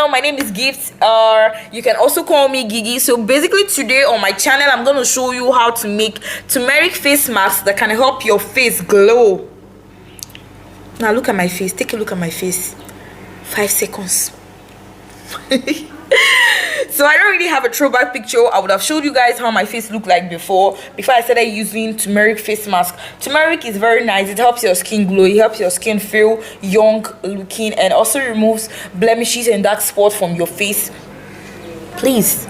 channel. My name is Gift, or you can also call me Gigi. So basically today on my channel I'm going to show you how to make turmeric face masks that can help your face glow. Now look at my face. Take a look at my face. 5 seconds. So I don't really have a throwback picture. I would have showed you guys how my face looked like before I started using turmeric face mask. Turmeric is very nice. It helps your skin glow. It helps your skin feel young looking, and also removes blemishes and dark spots from your face. Please,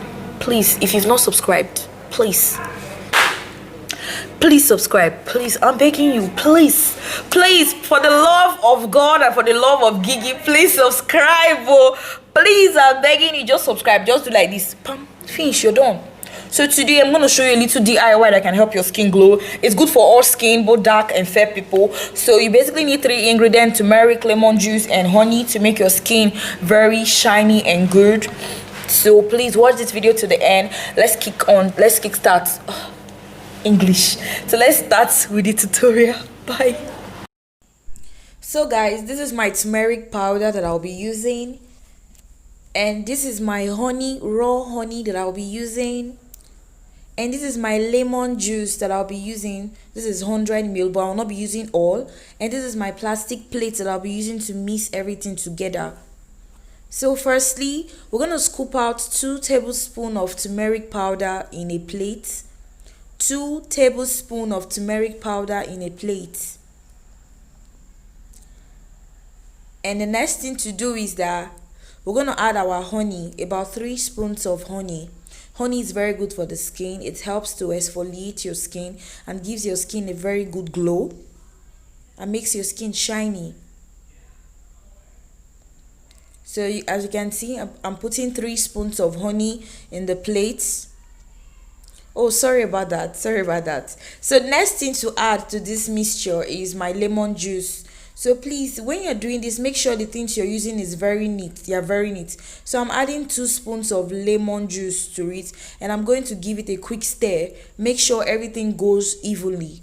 if you've not subscribed, please subscribe. Please, I'm begging you. Please, for the love of God and for the love of Gigi, please subscribe. Please, I'm begging you, just subscribe. Just do like this. Pam, finish, you're done. So today I'm going to show you a little DIY that can help your skin glow. It's good for all skin, both dark and fair people. So you basically need 3 ingredients: turmeric, lemon juice, and honey to make your skin very shiny and good. So please watch this video to the end. Let's kick start. English. So let's start with the tutorial. Bye. So guys, this is my turmeric powder that I'll be using, and this is my honey, raw honey, that I'll be using, and this is my lemon juice that I'll be using. This is 100 ml, but I'll not be using all. And this is my plastic plate that I'll be using to mix everything together. So firstly, we're going to scoop out 2 tablespoons of turmeric powder in a plate. 2 tablespoons of turmeric powder in a plate. And the next thing to do is that we're going to add our honey, about 3 spoons of honey. Honey is very good for the skin. It helps to exfoliate your skin and gives your skin a very good glow and makes your skin shiny. So as you can see, I'm putting 3 spoons of honey in the plate. Oh, sorry about that. So next thing to add to this mixture is my lemon juice. So please, when you're doing this, make sure the things you're using is very neat. They are very neat. So I'm adding 2 spoons of lemon juice to it, and I'm going to give it a quick stir. Make sure everything goes evenly.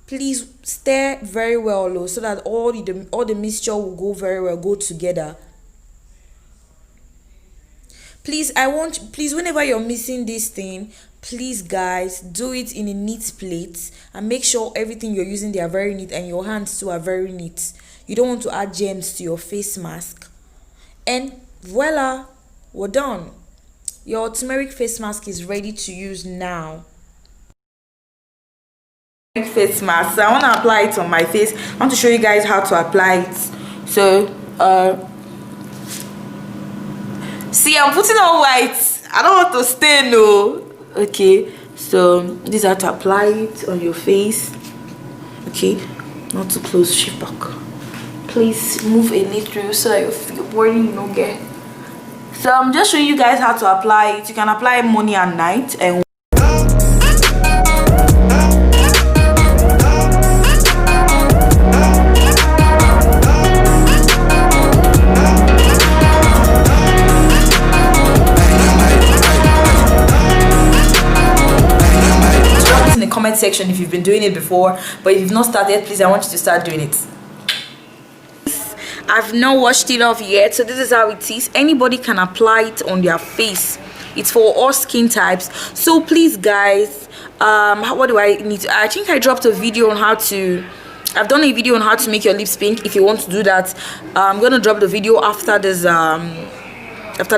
Please stir very well, so that all the mixture will go very well, go together. Please, whenever you're mixing this thing, please guys, do it in a neat plate and make sure everything you're using, they are very neat, and your hands too are very neat. You don't want to add germs to your face mask. And voila, we're done. Your turmeric face mask is ready to use now. Face mask. So I want to apply it on my face. I want to show you guys how to apply it. So see, I'm putting on white. I don't want to stain, no. Okay, so this is how to apply it on your face. Okay, not too close, shift back. Please move a little so that your body will not get. So I'm just showing you guys how to apply it. You can apply it morning and night, and comment section if you've been doing it before, but if you've not started, please, I want you to start doing it. I've not washed it off yet, so this is how it is. Anybody can apply it on their face. It's for all skin types. So please guys, what do I need to, I think I dropped a video on how to, I've done a video on how to make your lips pink. If you want to do that, I'm gonna drop the video after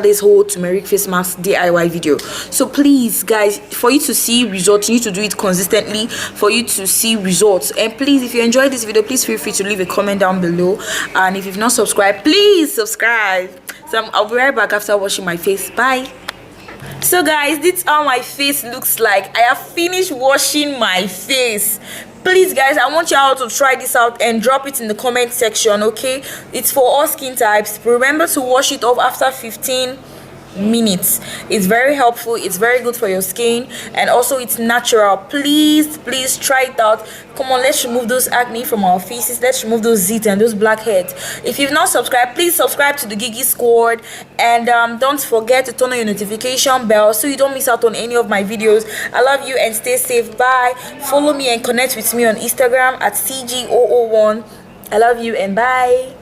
this whole turmeric face mask DIY video. So please guys, for you to see results, you need to do it consistently for you to see results. And please, if you enjoyed this video, please feel free to leave a comment down below, and if you've not subscribed, please subscribe. So I'll be right back after washing my face. Bye. So guys, this is how my face looks like. I have finished washing my face. Please guys, I want you all to try this out and drop it in the comment section. Okay, it's for all skin types. Remember to wash it off after 15 minutes. It's very helpful, it's very good for your skin, and also it's natural. Please try it out. Come on, let's remove those acne from our faces. Let's remove those zits and those blackheads. If you've not subscribed, please subscribe to the Gigi Squad, and don't forget to turn on your notification bell so you don't miss out on any of my videos. I love you and stay safe. Bye. Follow me and connect with me on Instagram at CG001. I love you and bye.